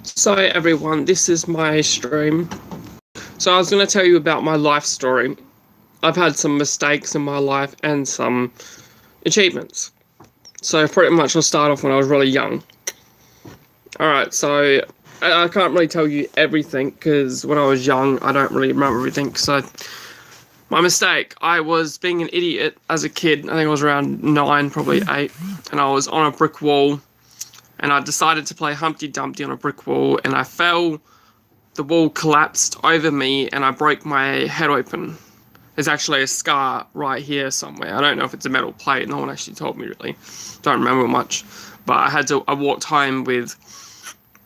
So everyone, this is my stream. So I was going to tell you about my life story. I've had some mistakes in my life and some achievements. So pretty much I'll start off when I was really young. Alright, so I can't really tell you everything because when I was young I don't really remember everything. So my mistake, I was being an idiot as a kid. I think I was around 9, probably 8. And I was on a brick wall. And I decided to play Humpty Dumpty on a brick wall, and I fell. The wall collapsed over me, and I broke my head open. There's actually a scar right here somewhere. I don't know if it's a metal plate. No one actually told me, really. Don't remember much. But I walked home with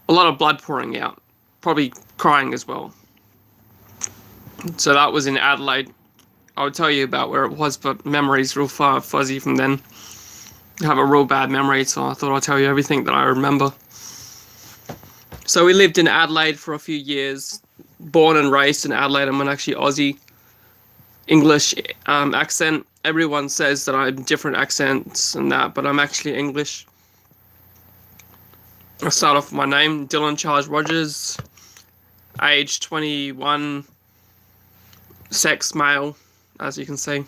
a lot of blood pouring out. Probably crying as well. So that was in Adelaide. I would tell you about where it was, but memory's real far fuzzy from then. I have a real bad memory, so I thought I'd tell you everything that I remember. So we lived in Adelaide for a few years, born and raised in Adelaide. I'm actually Aussie, English accent. Everyone says that I'm different accents and that, but I'm actually English. I'll start off with my name, Dylan Charles Rogers, age 21, sex male, as you can see.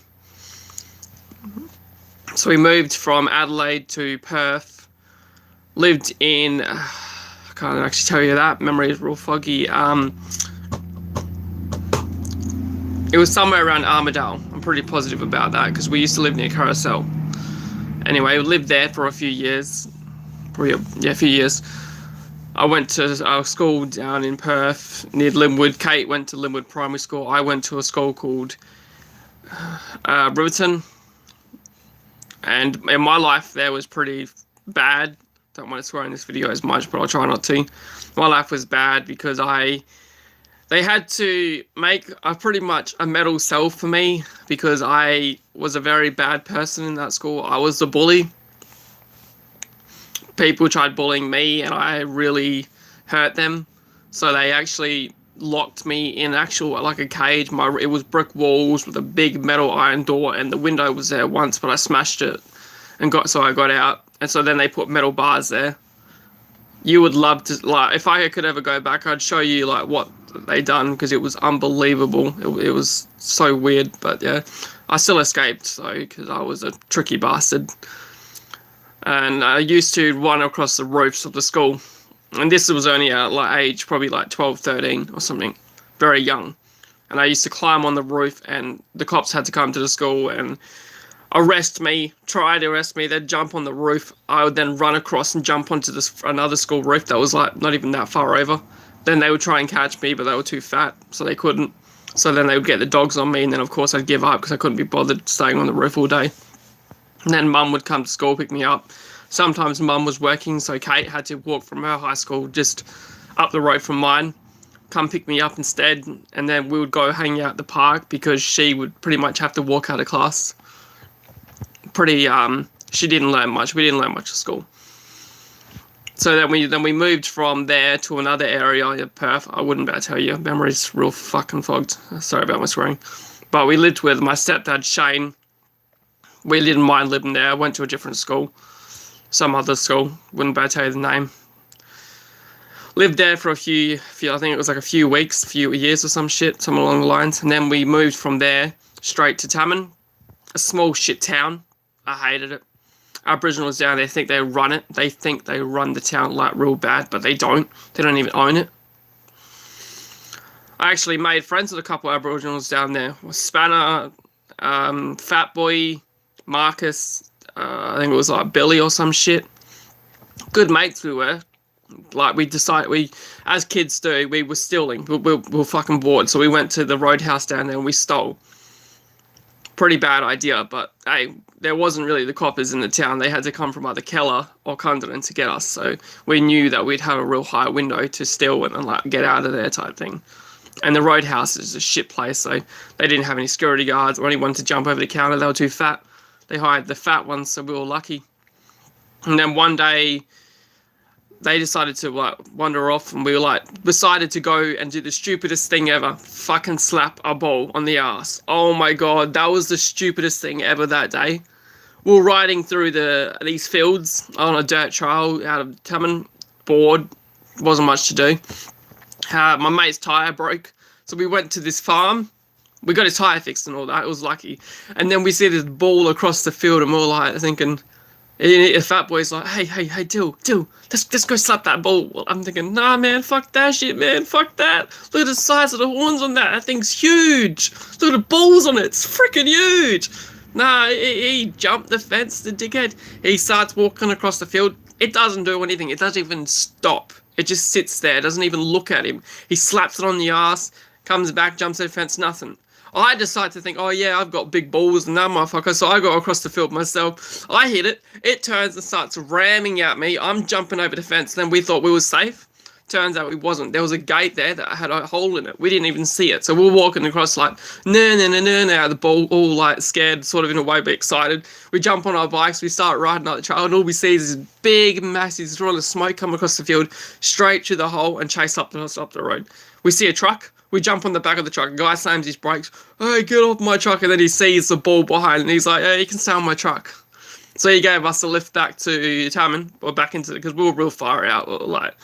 So we moved from Adelaide to Perth, lived in, I can't actually tell you that, memory is real foggy. It was somewhere around Armidale. I'm pretty positive about that because we used to live near Carousel. Anyway, we lived there for a few years, a few years. I went to our school down in Perth near Linwood. Kate went to Linwood Primary School. I went to a school called Riverton. And in my life there was pretty bad. Don't want to swear in this video as much, but I'll try not to. My life was bad because they had to make pretty much a metal cell for me because I was a very bad person in that school. I was the bully. People tried bullying me and I really hurt them. So they actually locked me in like a cage. It was brick walls with a big metal iron door, and the window was there once, but I smashed it and I got out. And so then they put metal bars there. You would love to, like, if I could ever go back, I'd show you like what they done because it was unbelievable. It was so weird, but yeah, I still escaped though because I was a tricky bastard. And I used to run across the roofs of the school. And this was only at age probably 12, 13 or something, very young. And I used to climb on the roof, and the cops had to come to the school and try to arrest me. They'd jump on the roof. I would then run across and jump onto another school roof that was not even that far over. Then they would try and catch me, but they were too fat, so they couldn't. So then they would get the dogs on me, and then of course I'd give up because I couldn't be bothered staying on the roof all day. And then Mum would come to school, pick me up. Sometimes Mum was working, so Kate had to walk from her high school just up the road from mine, come pick me up instead, and then we would go hang out at the park because she would pretty much have to walk out of class. She didn't learn much. We didn't learn much at school. So then we moved from there to another area in Perth. I wouldn't be able to tell you. Memory's real fucking fogged. Sorry about my swearing. But we lived with my stepdad, Shane. We didn't mind living there. I went to a different school. Some other school. Wouldn't be able to tell you the name. Lived there for a few, I think it was like a few weeks, few years or some shit, somewhere along the lines. And then we moved from there straight to Tamman, a small shit town. I hated it. Aboriginals down there think they run it. They think they run the town like real bad, but they don't. They don't even own it. I actually made friends with a couple of Aboriginals down there. Spanner, Fat Boy, Marcus, I think it was like Billy or some shit. Good mates we were. Like as kids do, we were stealing. We were fucking bored, so we went to the roadhouse down there and we stole. Pretty bad idea, but hey, there wasn't really the coppers in the town. They had to come from either Keller or Cunderdin to get us, so we knew that we'd have a real high window to steal and like get out of there type thing. And the roadhouse is a shit place, so they didn't have any security guards or anyone to jump over the counter. They were too fat. They hired the fat ones, so we were lucky. And then one day they decided to wander off, and we decided to go and do the stupidest thing ever. Fucking slap a ball on the ass. Oh my god, that was the stupidest thing ever that day. We were riding through these fields on a dirt trail out of Tamman, bored, Wasn't much to do. My mate's tyre broke, so we went to this farm. We got his tyre fixed and all that. It was lucky. And then we see this ball across the field, and we're like thinking, a fat boy's like, hey, Dill, let's go slap that ball. Well, I'm thinking, nah, man, fuck that shit, man, fuck that. Look at the size of the horns on that. That thing's huge. Look at the balls on it. It's freaking huge. Nah, he jumped the fence, the dickhead. He starts walking across the field. It doesn't do anything. It doesn't even stop. It just sits there. It doesn't even look at him. He slaps it on the ass, comes back, jumps the fence, nothing. I decide to think, oh yeah, I've got big balls and that motherfucker, so I go across the field myself. I hit it. It turns and starts ramming at me. I'm jumping over the fence. Then we thought we were safe. Turns out we wasn't. There was a gate there that had a hole in it. We didn't even see it. So we're walking across like, no, the ball, all like scared, sort of in a way, but excited. We jump on our bikes. We start riding up the trail, and all we see is this big, massive straw of smoke come across the field, straight through the hole, and chase up the road. We see a truck. We jump on the back of the truck. A guy slams his brakes. Hey, get off my truck. And then he sees the ball behind, and he's like, hey, you can stay on my truck. So he gave us a lift back to Taman, or back into, because we were real far out, like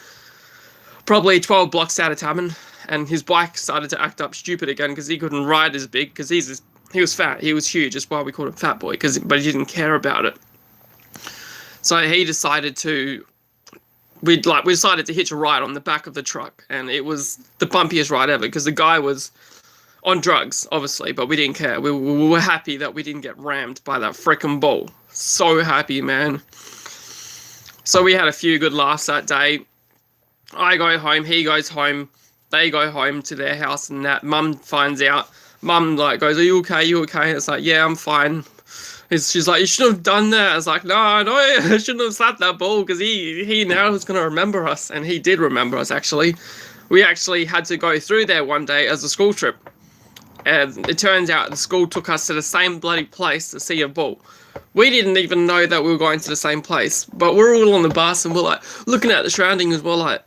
probably 12 blocks out of Taman. And his bike started to act up stupid again because he couldn't ride as big, because he was fat. He was huge. That's why we called him Fat Boy, but he didn't care about it. So he decided to... We decided to hitch a ride on the back of the truck, and it was the bumpiest ride ever because the guy was on drugs, obviously, but we didn't care. We were happy that we didn't get rammed by that frickin' ball. So happy, man. So we had a few good laughs that day. I go home, he goes home, they go home to their house, and that Mum finds out. Mum goes, "Are you okay? You okay?" And it's like, "Yeah, I'm fine." She's like, "You shouldn't have done that." I was like, no, I shouldn't have slapped that ball, because he now is going to remember us. And he did remember us, actually. We actually had to go through there one day as a school trip. And it turns out the school took us to the same bloody place to see a ball. We didn't even know that we were going to the same place. But we're all on the bus, and we're like, looking at the surroundings, we're like,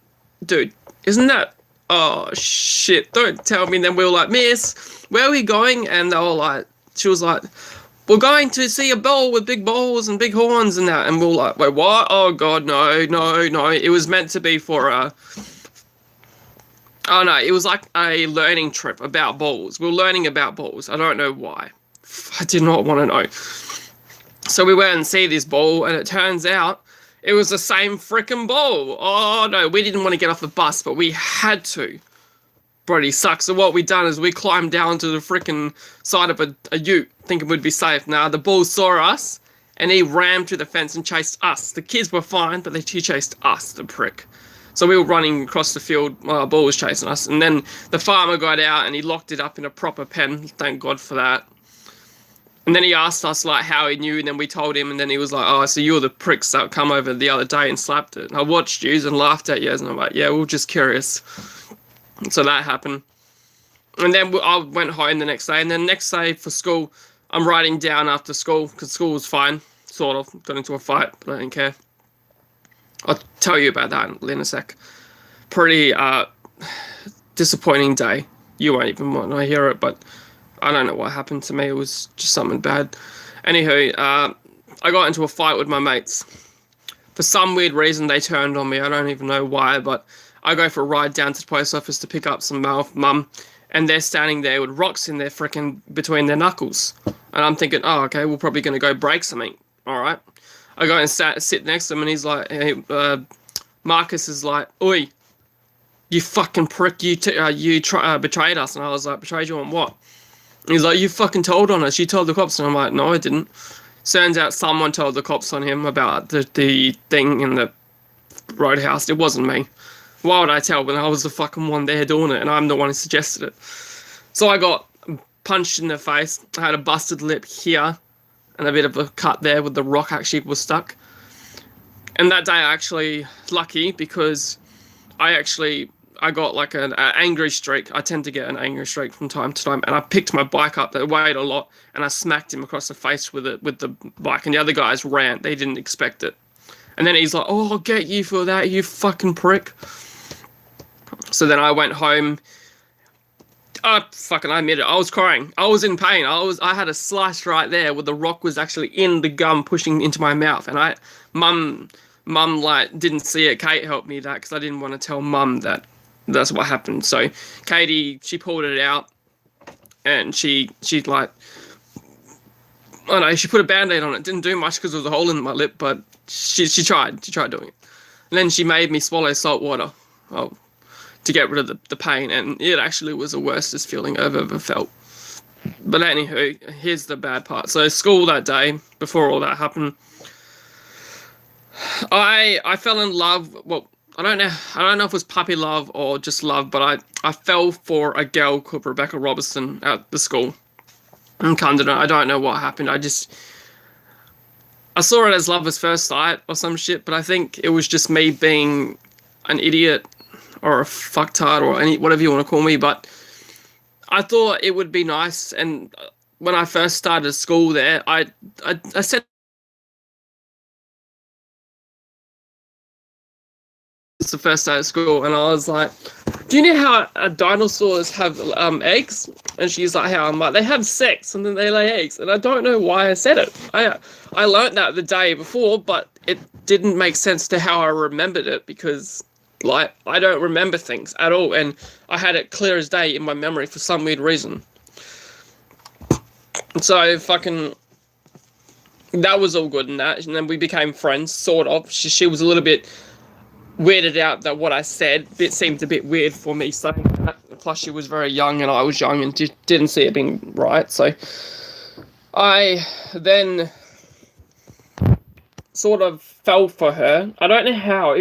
dude, isn't that... Oh, shit, don't tell me. And then we were like, "Miss, where are we going?" And they were like, she was like... "We're going to see a bull with big balls and big horns and that." And we're like, "Wait, what? Oh, God, no. It was meant to be for a... Oh, no, it was like a learning trip about balls. We were learning about balls. I don't know why. I did not want to know. So we went and see this ball, and it turns out it was the same frickin' ball. Oh, no, we didn't want to get off the bus, but we had to. Bloody sucks. So what we done is we climbed down to the freaking side of a ute, thinking we'd be safe. Now the bull saw us, and he rammed through the fence and chased us. The kids were fine, but he chased us, the prick. So we were running across the field while the bull was chasing us. And then the farmer got out, and he locked it up in a proper pen. Thank God for that. And then he asked us how he knew, and then we told him, and then he was like, "Oh, so you're the pricks that come over the other day and slapped it." And I watched you and laughed at you, and I'm like, "Yeah, we were just curious." So that happened. And then I went home the next day. And then next day for school, I'm riding down after school, because school was fine, sort of. Got into a fight, but I didn't care. I'll tell you about that in a sec. Pretty disappointing day. You won't even want to hear it, but I don't know what happened to me. It was just something bad. Anywho, I got into a fight with my mates. For some weird reason, they turned on me. I don't even know why, but... I go for a ride down to the post office to pick up some mail from Mum, and they're standing there with rocks in their frickin' between their knuckles. And I'm thinking, oh, okay, we're probably going to go break something. All right. I go and sit next to him, and he's like, hey, Marcus is like, "Oi, you fucking prick, you betrayed us." And I was like, "Betrayed you on what?" And he's like, "You fucking told on us. You told the cops." And I'm like, "No, I didn't." Turns out someone told the cops on him about the thing in the roadhouse. It wasn't me. Why would I tell when I was the fucking one there doing it, and I'm the one who suggested it? So I got punched in the face. I had a busted lip here, and a bit of a cut there where the rock actually was stuck. And that day I actually lucky, because I got like an angry streak. I tend to get an angry streak from time to time, and I picked my bike up that weighed a lot, and I smacked him across the face with the bike, and the other guys ran. They didn't expect it. And then he's like, "Oh, I'll get you for that, you fucking prick." So then I went home. I admit it. I was crying. I was in pain. I had a slice right there where the rock was actually in the gum pushing into my mouth. And Mum Mum like didn't see it. Kate helped me that because I didn't want to tell Mum that that's what happened. So Katie, she pulled it out, and she like, I don't know, she put a band-aid on it. Didn't do much because there was a hole in my lip, but she tried doing it. And then she made me swallow salt water, to get rid of the pain, and it actually was the worstest feeling I've ever felt. But anywho, here's the bad part. So school that day, before all that happened, I fell in love. Well, I don't know if it was puppy love or just love, but I fell for a girl called Rebecca Robertson at the school in Cunderdin. I don't know what happened. I saw it as love at first sight or some shit, but I think it was just me being an idiot or a fucktard or whatever you want to call me. But I thought it would be nice, and when I first started school there, I said it's the first day of school, and I was like, do you know how dinosaurs have eggs? And she's like, how? I'm like, they have sex and then they lay eggs. And I don't know why I said it. I learned that the day before, but it didn't make sense to how I remembered it, because like I don't remember things at all, and I had it clear as day in my memory for some weird reason. So fucking that was all good and that, and then we became friends, sort of. She was a little bit weirded out that what I said, it seemed a bit weird for me saying that. Plus she was very young and I was young and didn't see it being right. So I then sort of fell for her. I don't know how.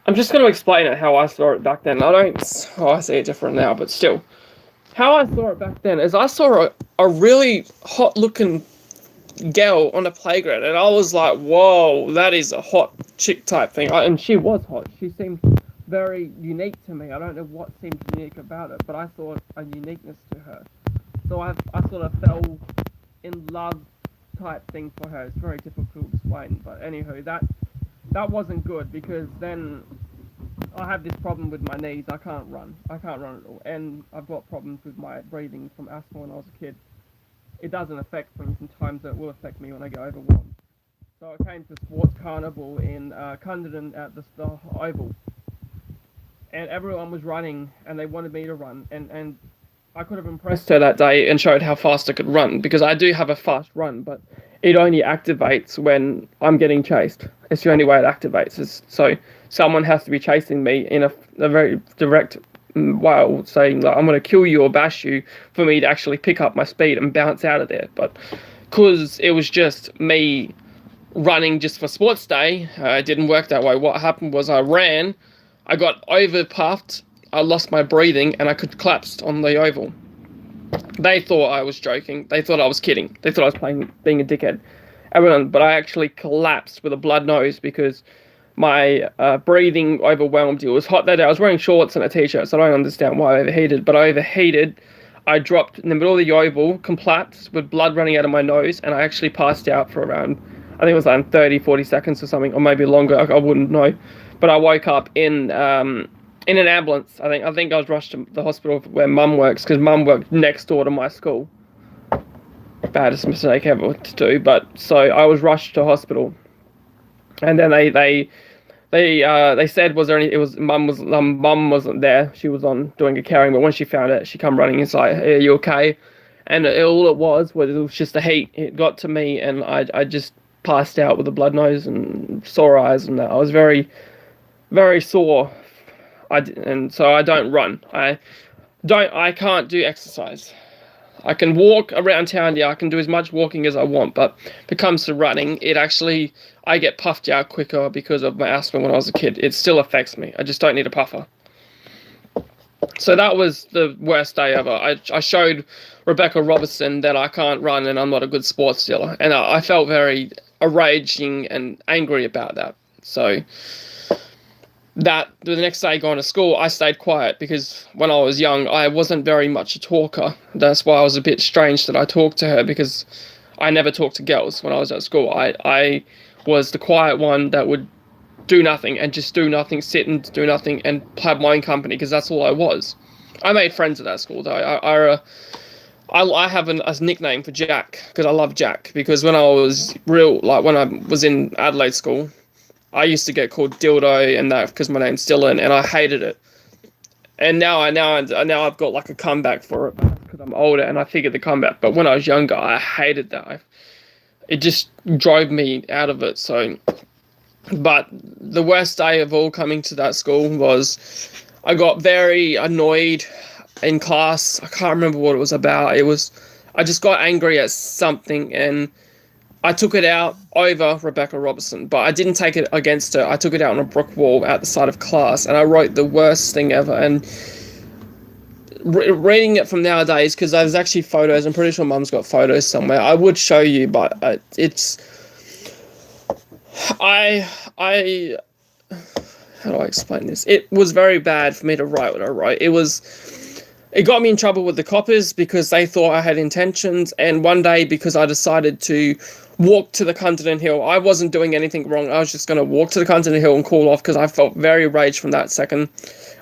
I'm just going to explain it how I saw it back then. I see it different now, but still. How I saw it back then is I saw a really hot looking girl on the playground, and I was like, whoa, that is a hot chick type thing. And she was hot. She seemed very unique to me. I don't know what seemed unique about it, but I saw a uniqueness to her. So I sort of fell in love type thing for her. It's very difficult to explain, but anywho, that wasn't good, because then I have this problem with my knees. I can't run at all, and I've got problems with my breathing from asthma when I was a kid. It doesn't affect me, sometimes it will affect me when I get overwhelmed. So I came to Sports Carnival in Cunderdin at the Oval, and everyone was running, and they wanted me to run, and I could have impressed her that day and showed how fast I could run, because I do have a fast run, but it only activates when I'm getting chased. It's the only way it activates. So someone has to be chasing me in a very direct way, saying like, I'm going to kill you or bash you, for me to actually pick up my speed and bounce out of there. But because it was just me running just for sports day, it didn't work that way. What happened was I ran, I got over-puffed, I lost my breathing, and I collapsed on the oval. They thought I was joking. They thought I was kidding. They thought I was being a dickhead. But I actually collapsed with a blood nose because my breathing overwhelmed. It was hot that day. I was wearing shorts and a t-shirt, so I don't understand why I overheated. But I overheated. I dropped in the middle of the oval, collapsed with blood running out of my nose, and I actually passed out for around, I think it was like 30, 40 seconds or something, or maybe longer. I wouldn't know. But I woke up in an ambulance. I think I was rushed to the hospital where Mum works, because Mum worked next door to my school. Baddest mistake ever to do. But so I was rushed to hospital, and then they said, was there any? It was Mum wasn't there. She was on doing a carrying, but when she found it, she come running. It's like, hey, are you okay? And all it was just the heat. It got to me, and I just passed out with a blood nose and sore eyes, and I was very, very sore. And so I don't run. I can't do exercise. I can walk around town. Yeah, I can do as much walking as I want, but if it comes to running, I get puffed out quicker because of my asthma when I was a kid. It still affects me. I just don't need a puffer. So that was the worst day ever. I showed Rebecca Robertson that I can't run and I'm not a good sports dealer. And I felt very raging and angry about that. So that the next day going to school, I stayed quiet, because when I was young, I wasn't very much a talker. That's why I was a bit strange that I talked to her, because I never talked to girls when I was at school. I was the quiet one that would do nothing and just do nothing, sit and do nothing and have my own company, because that's all I was. I made friends at that school though. I have a nickname for Jack, because I love Jack, because when I was when I was in Adelaide school, I used to get called dildo and that because my name's Dylan, and I hated it. And now I've got like a comeback for it because I'm older and I figured the comeback. But when I was younger, I hated that. It just drove me out of it. So, but the worst day of all coming to that school was I got very annoyed in class. I can't remember what it was about. I just got angry at something and I took it out over Rebecca Robertson, but I didn't take it against her. I took it out on a brick wall at the side of class, and I wrote the worst thing ever. And reading it from nowadays, because there's actually photos, I'm pretty sure Mum's got photos somewhere. I would show you, but it's how do I explain this? It was very bad for me to write what I wrote. It got me in trouble with the coppers because they thought I had intentions, and one day because I decided to walk to the Cunderdin Hill. I wasn't doing anything wrong. I was just going to walk to the Cunderdin Hill and cool off because I felt very raged from that second.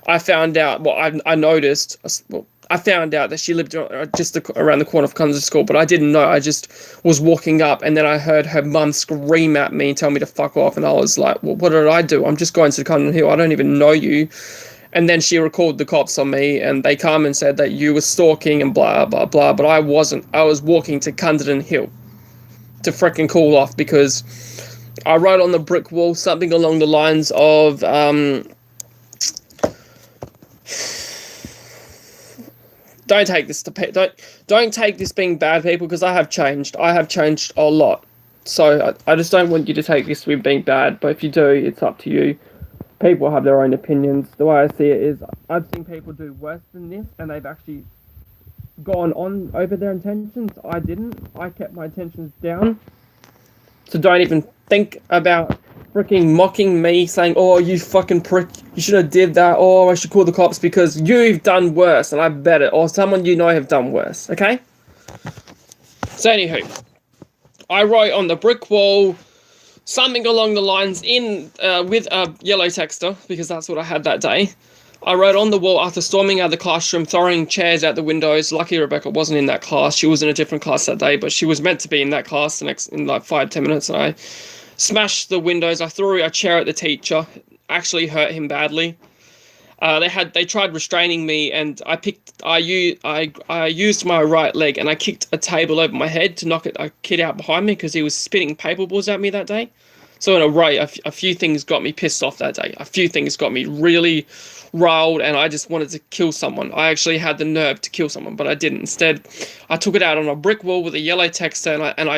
I found out, I noticed, I found out that she lived just around the corner of Cunderdin School, but I didn't know. I just was walking up, and then I heard her mum scream at me and tell me to fuck off, and I was like, well, what did I do? I'm just going to the Cunderdin Hill. I don't even know you. And then she recalled the cops on me, and they come and said that you were stalking and blah, blah, blah. But I wasn't. I was walking to Cunderdin Hill to freaking cool off because I wrote on the brick wall something along the lines of, don't take this don't take this being bad, people, because I have changed. I have changed a lot. So I just don't want you to take this with being bad. But if you do, it's up to you. People have their own opinions. The way I see it is, I've seen people do worse than this, and they've actually gone on over their intentions. I didn't. I kept my intentions down. So don't even think about freaking mocking me, saying, oh, you fucking prick, you should have did that, oh, I should call the cops, because you've done worse, and I bet it, or someone you know have done worse, okay? So anywho, I wrote on the brick wall something along the lines with a yellow texter, because that's what I had that day. I wrote on the wall, after storming out of the classroom, throwing chairs out the windows. Lucky Rebecca wasn't in that class. She was in a different class that day, but she was meant to be in that class in like 5-10 minutes. And I smashed the windows. I threw a chair at the teacher. Actually hurt him badly. They tried restraining me, and I used my right leg, and I kicked a table over my head to knock a kid out behind me because he was spitting paper balls at me that day. So in a way, a few things got me pissed off that day. A few things got me really riled, and I just wanted to kill someone. I actually had the nerve to kill someone, but I didn't. Instead, I took it out on a brick wall with a yellow texter, and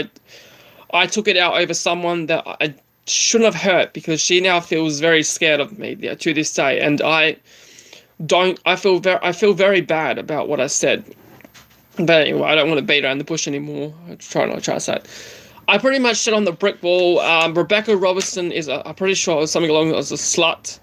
I took it out over someone that I shouldn't have hurt, because she now feels very scared of me to this day, and I feel very bad about what I said. But anyway, I don't want to beat around the bush anymore. I try not to trust that. I pretty much said on the brick wall, Rebecca Robertson I'm pretty sure it was something along as a slut,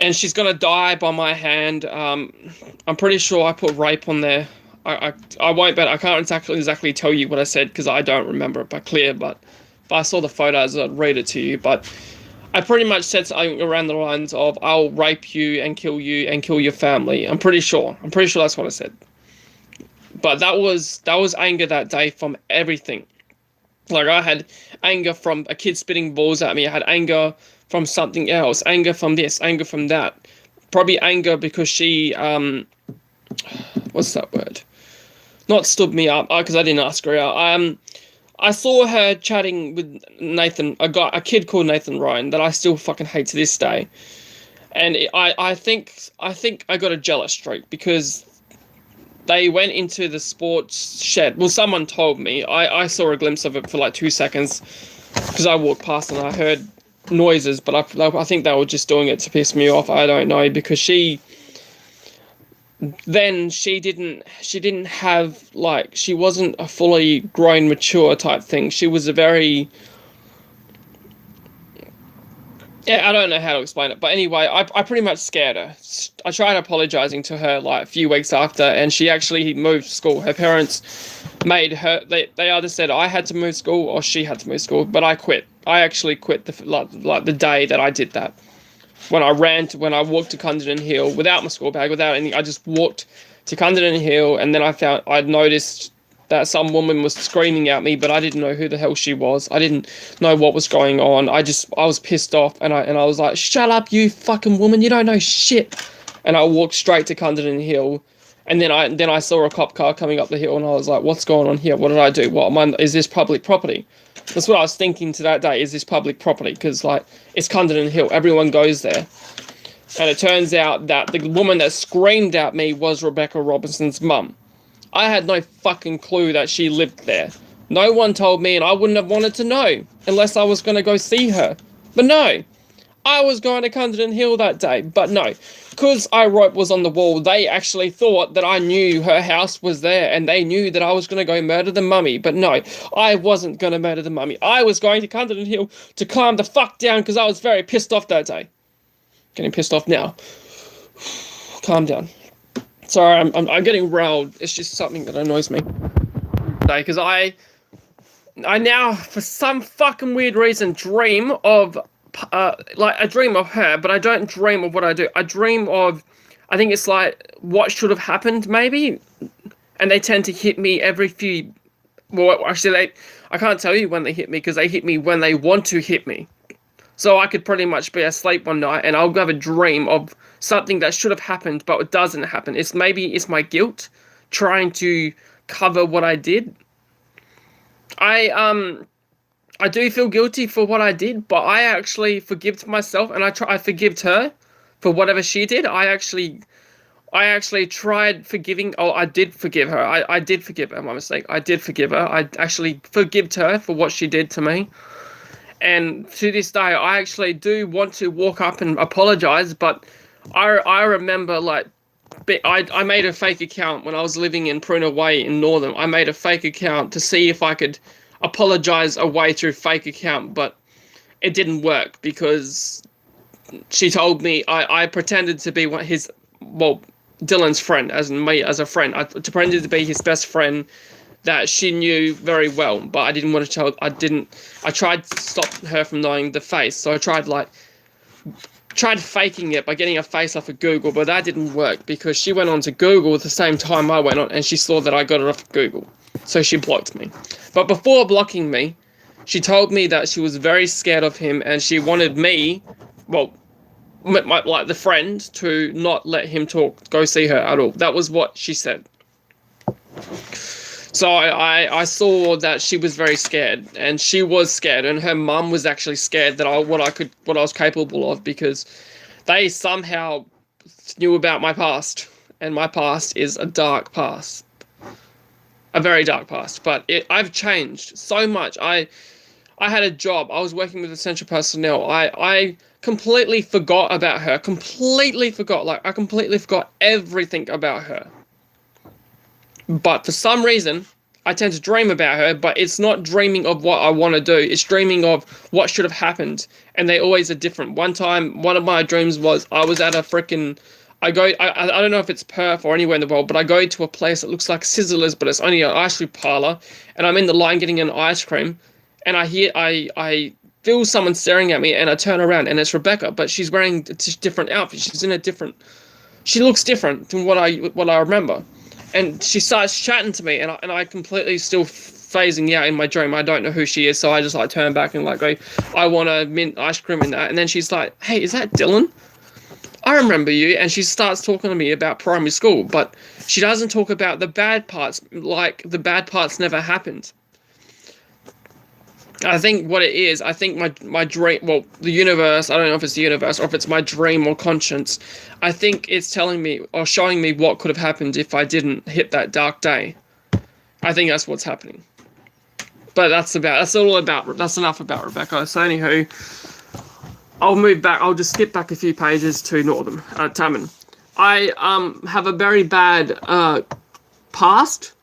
and she's gonna die by my hand. I'm pretty sure I put rape on there. I won't, but I can't exactly tell you what I said because I don't remember it by clear. But if I saw the photos, I'd read it to you. But I pretty much said something around the lines of, "I'll rape you and kill your family." I'm pretty sure that's what I said. But that was anger that day from everything. Like, I had anger from a kid spitting balls at me. I had anger from something else. Anger from this. Anger from that. Probably anger because she what's that word? Not stood me up, because I didn't ask her out. I saw her chatting with Nathan, a kid called Nathan Ryan that I still fucking hate to this day. And I think I got a jealous streak because they went into the sports shed. Well, someone told me. I saw a glimpse of it for like 2 seconds because I walked past and I heard noises, but I think they were just doing it to piss me off. I don't know, because she didn't have, like, she wasn't a fully grown, mature type thing. She was a very, yeah, I don't know how to explain it, but anyway, I pretty much scared her. I tried apologizing to her like a few weeks after, and she actually moved school. Her parents made her, they either said I had to move school or she had to move school, but I quit. I actually quit the day that I did that. When I walked to Cunderdin Hill without my school bag, without anything, I just walked to Cunderdin Hill, and then I'd noticed that some woman was screaming at me, but I didn't know who the hell she was. I didn't know what was going on. I was pissed off, and I was like, shut up, you fucking woman, you don't know shit. And I walked straight to Cunderdin Hill, and then I saw a cop car coming up the hill, and I was like, what's going on here? What did I do? Is this public property? That's what I was thinking to that day. Is this public property? Because, like, it's Cunderdin Hill. Everyone goes there. And it turns out that the woman that screamed at me was Rebecca Robinson's mum. I had no fucking clue that she lived there. No one told me, and I wouldn't have wanted to know unless I was going to go see her. But no, I was going to Cunderdin Hill that day. But no, because I wrote was on the wall, they actually thought that I knew her house was there, and they knew that I was going to go murder the mummy. But no, I wasn't going to murder the mummy. I was going to Cunderdin Hill to calm the fuck down because I was very pissed off that day. Getting pissed off now. Calm down. Sorry, I'm getting riled. It's just something that annoys me. Because I now, for some fucking weird reason, dream of, I dream of her, but I don't dream of what I do. I dream of, I think it's like, what should have happened, maybe? And they tend to hit me every few, well, actually, I can't tell you when they hit me, because they hit me when they want to hit me. So I could pretty much be asleep one night and I'll have a dream of something that should have happened, but it doesn't happen. It's my guilt trying to cover what I did. I do feel guilty for what I did, but I actually forgive myself, and I forgived her for whatever she did. I actually tried forgiving. Oh, I did forgive her. I did forgive her. My mistake. I did forgive her. I actually forgived her for what she did to me. And to this day, I actually do want to walk up and apologize, but I remember, like, I made a fake account when I was living in Pruna Way in Northern. I made a fake account to see if I could apologize away through fake account, but it didn't work because she told me I pretended to be Dylan's friend, as in me as a friend. I pretended to be his best friend that she knew very well, but I didn't want to tell. I tried to stop her from knowing the face, so I tried faking it by getting a face off of Google, but that didn't work because she went on to Google at the same time I went on, and she saw that I got it off of Google, so she blocked me. But before blocking me, she told me that she was very scared of him, and she wanted me, like the friend, to not let him go see her at all. That was what she said. So I saw that she was very scared, and she was scared, and her mum was actually scared that what I was capable of, because they somehow knew about my past, and my past is a dark past, a very dark past. But I've changed so much. I had a job. I was working with essential personnel. I completely forgot about her. Completely forgot. Like, I completely forgot everything about her. But for some reason, I tend to dream about her, but it's not dreaming of what I want to do. It's dreaming of what should have happened, and they always are different. One time, one of my dreams was I was at a freaking... I don't know if it's Perth or anywhere in the world, but I go to a place that looks like Sizzlers, but it's only an ice cream parlor, and I'm in the line getting an ice cream, and I feel someone staring at me, and I turn around, and it's Rebecca, but she's wearing a different outfit. She looks different than what I remember. And she starts chatting to me, and I completely still phasing out in my dream. I don't know who she is, so I just like turn back and like go, I want a mint ice cream and that. And then she's like, hey, is that Dylan? I remember you. And she starts talking to me about primary school, but she doesn't talk about the bad parts, like the bad parts never happened. I think what it is, I think my dream, well, the universe, I don't know if it's the universe or if it's my dream or conscience, I think it's telling me or showing me what could have happened if I didn't hit that dark day. I think that's what's happening. But that's enough about Rebecca. So anywho, I'll move back, I'll just skip back a few pages to Northern, Tammin. I have a very bad past.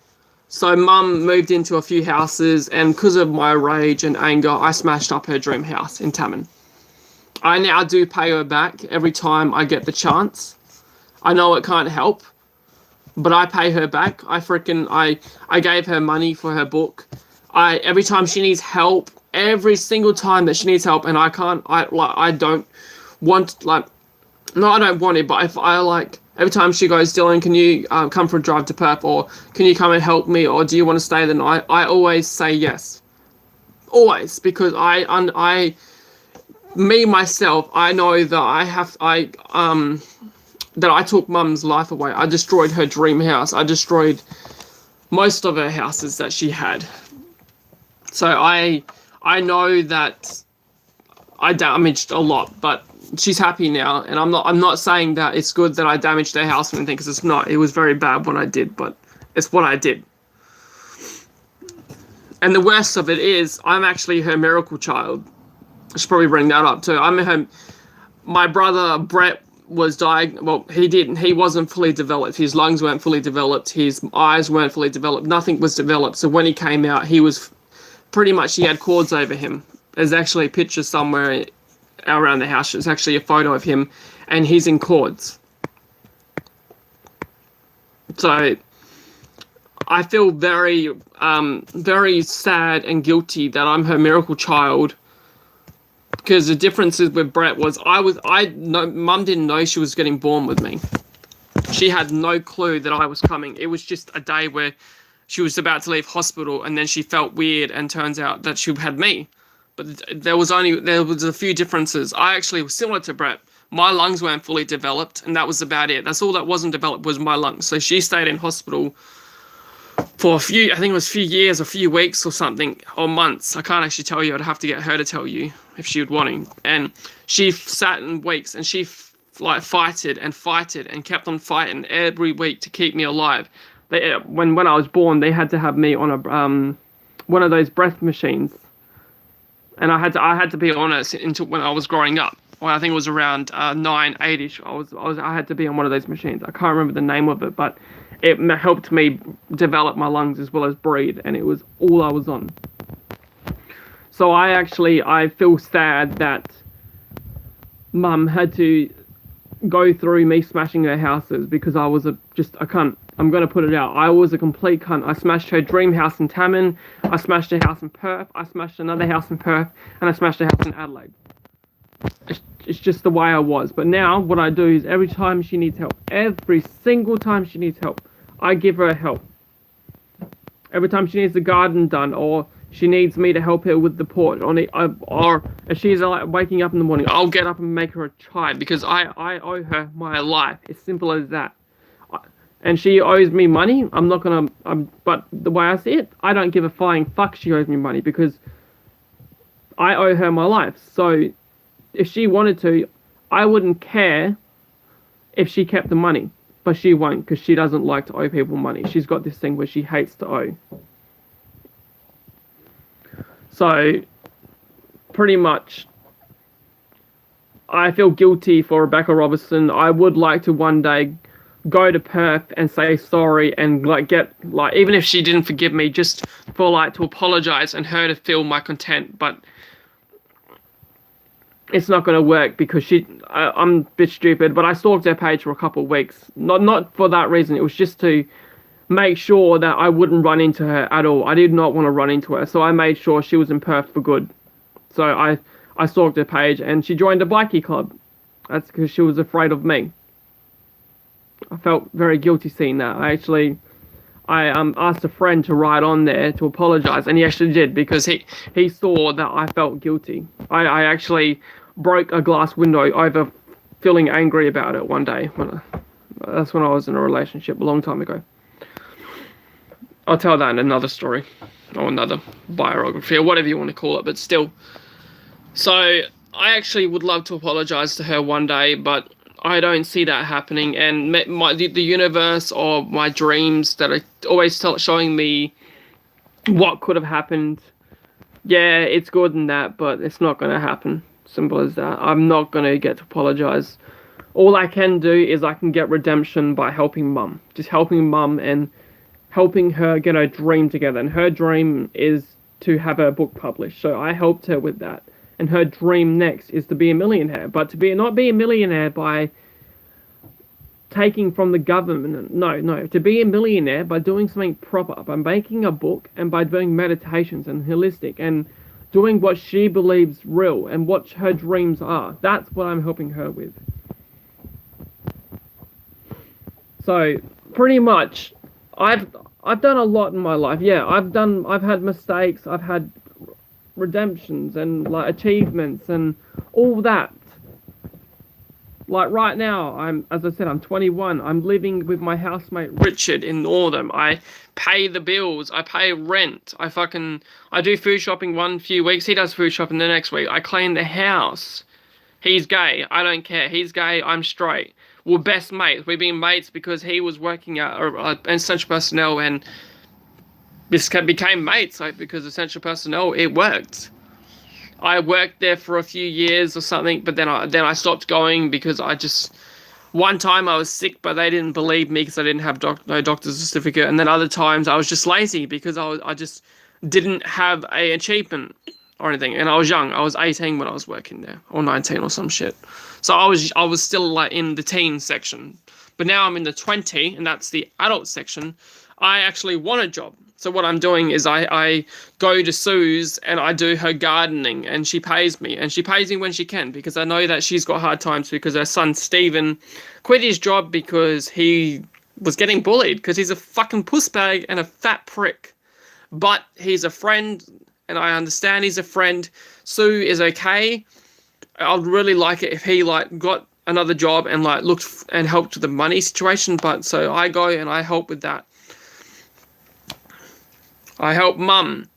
So Mum moved into a few houses, and because of my rage and anger, I smashed up her dream house in Tammin. I now do pay her back every time I get the chance. I know it can't help, but I pay her back. I gave her money for her book. Every time she needs help, every single time that she needs help, and I don't want it, but if Every time she goes, Dylan, can you come for a drive to Perth, or can you come and help me, or do you want to stay the night? I always say yes. Always, because myself, I know that that I took Mum's life away. I destroyed her dream house. I destroyed most of her houses that she had. So I know that I damaged a lot, but she's happy now, and I'm not saying that it's good that I damaged her house or anything, because it's not. It was very bad what I did, but it's what I did. And the worst of it is, I'm actually her miracle child. I should probably bring that up too. My brother Brett was diagnosed. Well, he wasn't fully developed. His lungs weren't fully developed. His eyes weren't fully developed. Nothing was developed. So when he came out, he was pretty much, he had cords over him. There's actually a picture somewhere around the house. It's actually a photo of him, and he's in cords. So I feel very, very sad and guilty that I'm her miracle child. Because the differences with Brett was, Mum didn't know she was getting born with me. She had no clue that I was coming. It was just a day where she was about to leave hospital, and then she felt weird, and turns out that she had me. But there was a few differences. I actually was similar to Brett. My lungs weren't fully developed, and that was about it. That's all that wasn't developed was my lungs. So she stayed in hospital for a few years, a few weeks or something, or months. I can't actually tell you. I'd have to get her to tell you if she would want to. And she sat in weeks, and she fighted and kept on fighting every week to keep me alive. When I was born, they had to have me on a one of those breath machines, and I had to be on it until when I was growing up. Well, I think it was around 9, 8ish. I had to be on one of those machines. I can't remember the name of it, but it helped me develop my lungs as well as breathe, and it was all I was on. So I feel sad that Mum had to go through me smashing her houses, because I was just a cunt. I'm going to put it out. I was a complete cunt. I smashed her dream house in Tammin. I smashed her house in Perth. I smashed another house in Perth. And I smashed a house in Adelaide. It's just the way I was. But now what I do is every time she needs help, every single time she needs help, I give her help. Every time she needs the garden done, or she needs me to help her with the porch, or if she's waking up in the morning, I'll get up and make her a chai, because I owe her my life. It's simple as that. And she owes me money. But the way I see it, I don't give a flying fuck she owes me money, because I owe her my life. So if she wanted to, I wouldn't care if she kept the money. But she won't, because she doesn't like to owe people money. She's got this thing where she hates to owe. So, pretty much, I feel guilty for Rebecca Robertson. I would like to one day go to Perth and say sorry, and even if she didn't forgive me, just for to apologize and her to feel my content. But it's not going to work, because I'm a bit stupid, but I stalked her page for a couple of weeks. Not for that reason. It was just to make sure that I wouldn't run into her at all. I did not want to run into her, so I made sure she was in Perth for good. So I stalked her page, and she joined a bikie club. That's because she was afraid of me. I felt very guilty seeing that. I asked a friend to write on there to apologize, and he actually did, because he saw that I felt guilty. I actually broke a glass window over feeling angry about it one day. That's when I was in a relationship a long time ago. I'll tell that in another story, or another biography, or whatever you want to call it, but still. So I actually would love to apologize to her one day, but I don't see that happening. And the universe, or my dreams that are always showing me what could have happened, yeah, it's good and that, but it's not going to happen. Simple as that. I'm not going to get to apologize. All I can do is I can get redemption by helping Mum. Just helping Mum and helping her get her dream together. And her dream is to have her book published. So I helped her with that. And her dream next is to be a millionaire. But not be a millionaire by taking from the government. No. To be a millionaire by doing something proper. By making a book, and by doing meditations and holistic, and doing what she believes real and what her dreams are. That's what I'm helping her with. So pretty much, I've done a lot in my life. Yeah, I've had mistakes. I've had redemptions and like achievements and all that. Like right now, as I said, I'm 21. I'm living with my housemate Richard in Northam. I pay the bills. I pay rent. I do food shopping one few weeks. He does food shopping the next week. I clean the house. He's gay. I don't care. He's gay. I'm straight. We're best mates. We've been mates because he was working at Essential Personnel and became mates. Like because Essential Personnel, it worked. I worked there for a few years or something, but then I stopped going because one time I was sick, but they didn't believe me because I didn't have no doctor's certificate, and then other times I was just lazy because I just didn't have a achievement or anything, and I was young. I was 18 when I was working there, or 19 or some shit. So I was still like in the teen section, but now I'm in the 20, and that's the adult section. I actually want a job. So what I'm doing is I go to Sue's and I do her gardening, and she pays me. And she pays me when she can, because I know that she's got hard times because her son Steven quit his job because he was getting bullied because he's a fucking pussbag and a fat prick. But he's a friend, and I understand he's a friend. Sue is okay. I'd really like it if he got another job and looked and helped with the money situation. But so I go and I help with that. I help mum.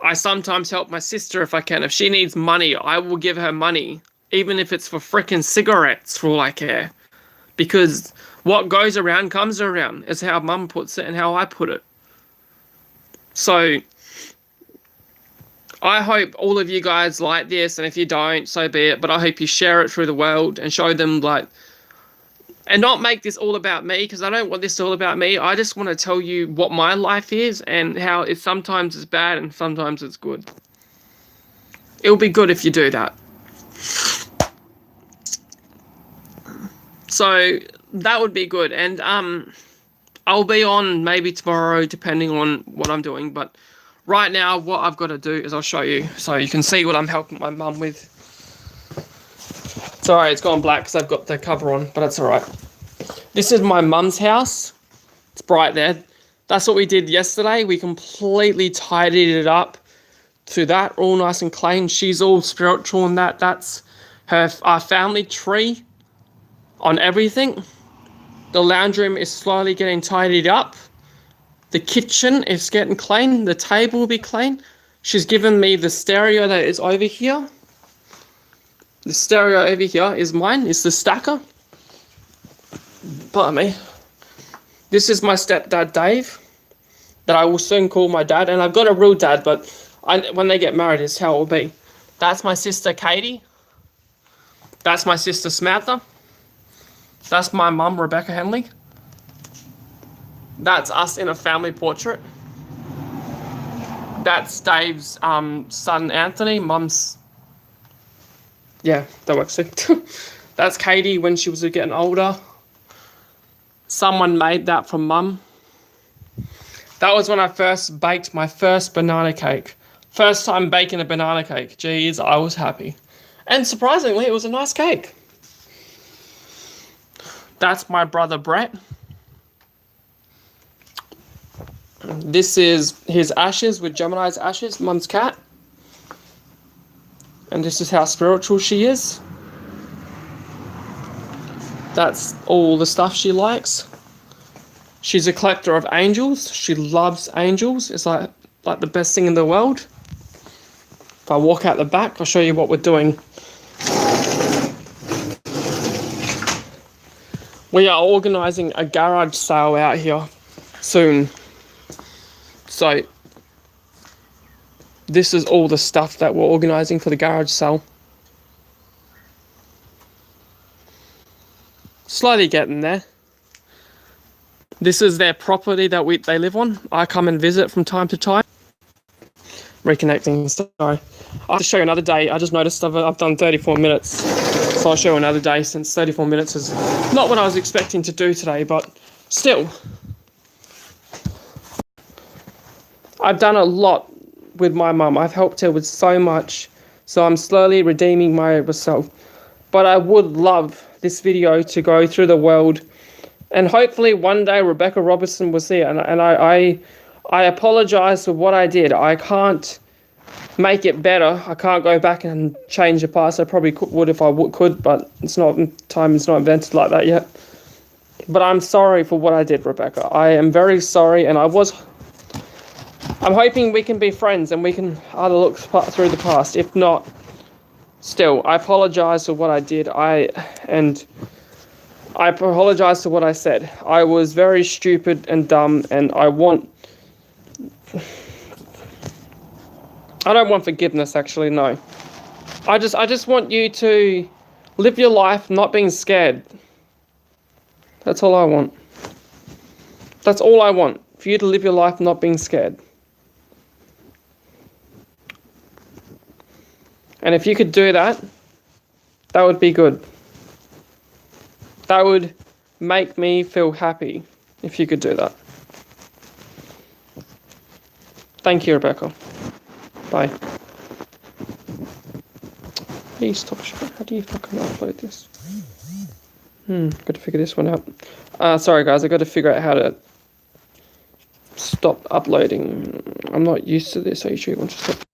I sometimes help my sister if I can. If she needs money, I will give her money. Even if it's for frickin' cigarettes, for all I care. Because what goes around comes around. Is how mum puts it and how I put it. So, I hope all of you guys like this. And if you don't, so be it. But I hope you share it through the world and show them and not make this all about me, because I don't want this all about me. I just want to tell you what my life is and how sometimes it's bad and sometimes it's good. It'll be good if you do that. So that would be good. And I'll be on maybe tomorrow depending on what I'm doing. But right now what I've got to do is I'll show you so you can see what I'm helping my mum with. It's alright, it's gone black because I've got the cover on, but it's alright. This is my mum's house. It's bright there. That's what we did yesterday. We completely tidied it up to that, all nice and clean. She's all spiritual and that. That's our family tree on everything. The lounge room is slowly getting tidied up. The kitchen is getting clean. The table will be clean. She's given me the stereo that is over here. The stereo over here is mine. It's the stacker. Pardon me. This is my stepdad, Dave, that I will soon call my dad. And I've got a real dad, but when they get married, it's how it will be. That's my sister, Katie. That's my sister, Samantha. That's my mum, Rebecca Henley. That's us in a family portrait. That's Dave's son, Anthony. Mum's... Yeah, that works too. That's Katie when she was getting older. Someone made that from mum. That was when I first baked my first banana cake. First time baking a banana cake. Jeez, I was happy. And surprisingly, it was a nice cake. That's my brother Brett. This is his ashes with Gemini's ashes, mum's cat. And this is how spiritual she is. That's all the stuff she likes. She's a collector of angels. She loves angels. It's like the best thing in the world. If I walk out the back, I'll show you what we're doing. We are organising a garage sale out here soon. So, this is all the stuff that we're organising for the garage sale. Slowly getting there. This is their property that they live on. I come and visit from time to time. Reconnecting, sorry. I'll have to show you another day. I just noticed I've done 34 minutes. So I'll show you another day, since 34 minutes is not what I was expecting to do today, but still. I've done a lot with my mum. I've helped her with so much. So I'm slowly redeeming myself. But I would love this video to go through the world And hopefully one day Rebecca Robertson will see it. And I apologize for what I did. I can't make it better. I can't go back and change the past. I probably would if I could, but time is not invented like that yet. But I'm sorry for what I did, Rebecca. I am very sorry, and I'm hoping we can be friends and we can either look through the past. If not, still, I apologize for what I did. I apologize for what I said. I was very stupid and dumb, and I don't want forgiveness, actually, no. I just want you to live your life not being scared. That's all I want. That's all I want. For you to live your life not being scared. And if you could do that, that would be good. That would make me feel happy if you could do that. Thank you, Rebecca. Bye. Please stop sharing. How do you fucking upload this? Got to figure this one out. Sorry guys, I got to figure out how to stop uploading. I'm not used to this, so you want to stop.